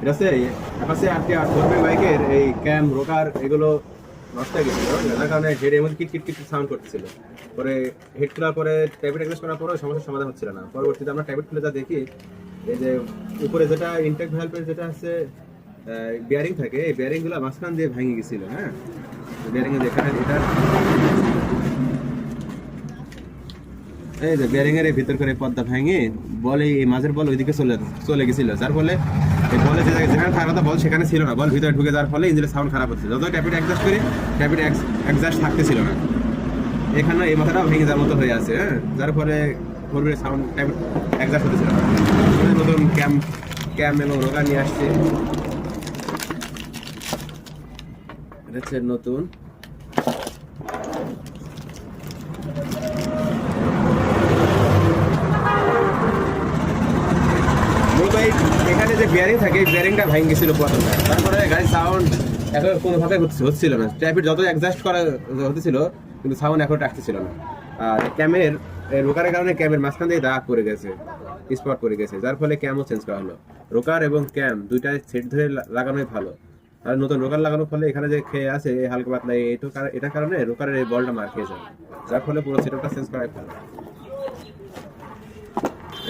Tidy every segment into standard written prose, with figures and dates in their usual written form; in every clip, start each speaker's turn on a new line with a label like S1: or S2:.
S1: এটা হচ্ছে আকাশে আটকে ধরবে বাইকের এই ক্যাম রোকার এগুলো নষ্ট হয়ে গেছিল, যার কারণে হেড এমন কিট কিট কিট সাউন্ড করতেছিল। পরে হেড খোলার পরে ট্যাবলেট অ্যাডজাস্ট করার পরেও সমস্যার সমাধান হচ্ছিল না। পরবর্তীতে আমরা ট্যাবলেট খুলে যা দেখি, এই যে উপরে যেটা ইনটেক ভ্যালভের যেটা আছে বিয়ারিং থাকে, এই বিয়ারিংগুলো মাঝখান দিয়ে ভেঙে গেছিল। হ্যাঁ, বিয়ারিংয়ে দেখা এটা এই যে বিয়ারিং এর ভিতর করে পর্দা ভেঙে বল এই মাঝের বল ওইদিকে চলে গেছিল, যার ফলে এই বলে যে জায়গায় যেখানে থাকার কথা বল সেখানে ছিল না, বল ভিতরে ঢুকে যাওয়ার ফলে ইঞ্জিনের সাউন্ড খারাপ হচ্ছে। যত ট্যাপিট অ্যাডজাস্ট করি ট্যাপিট অ্যাডজাস্ট থাকতেছিল না, এখানে এই মাথাটাও ভেঙে যাওয়ার মতো হয়ে আছে। হ্যাঁ, যার ফলে ফোরবির সাউন্ড ট্যাপিট অ্যাডজাস্ট হতেছিল না। নতুন ক্যাম এবং রোগা নিয়ে আসছে, এটা হচ্ছে নতুন। এখানে যে বিয়ারিং থাকে এই বিয়ারিংটা ভেঙে গেছিল প্রথমে, তারপরে গাড়ির সাউন্ড এখন কোনোভাবে হচ্ছিল না। ট্র্যাফিক যত অ্যাডজাস্ট করা হতেছিল কিন্তু সাউন্ড এখন আসতেছিল না। আর ক্যামের রোকারের কারণে ক্যামের মাঝখান দিয়ে দাগ পড়ে গেছে, স্পট পড়ে গেছে, যার ফলে ক্যামও চেঞ্জ করা হলো। রোকার এবং ক্যাম দুইটাই সেট ধরে লাগানোই ভালো। আর নতুন রোকার লাগানোর ফলে এখানে যে খেয়ে আছে হালকা পাতলা এটার কারণে রোকারের এই বলটা মার খেয়ে যায়, যার ফলে পুরো সেটআপটা চেঞ্জ করাই ভালো।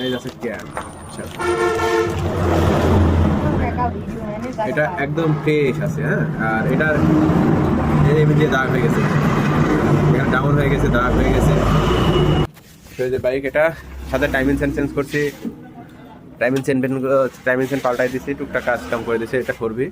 S1: এই যাচ্ছে ক্যাম, এটা একদম ফ্রেশ আছে। হ্যাঁ, আর এটার যে দাগ হয়ে গেছে, এটা ডাউন হয়ে গেছে, দাগ হয়ে গেছে। যে বাইক এটা সাথে টাইমিং সেন্ট চেঞ্জ করছি, টাইমিং সেন্ট পাল্টাই দিচ্ছি, টুকটাক কাজ কাম করে দিচ্ছে। এটা করবি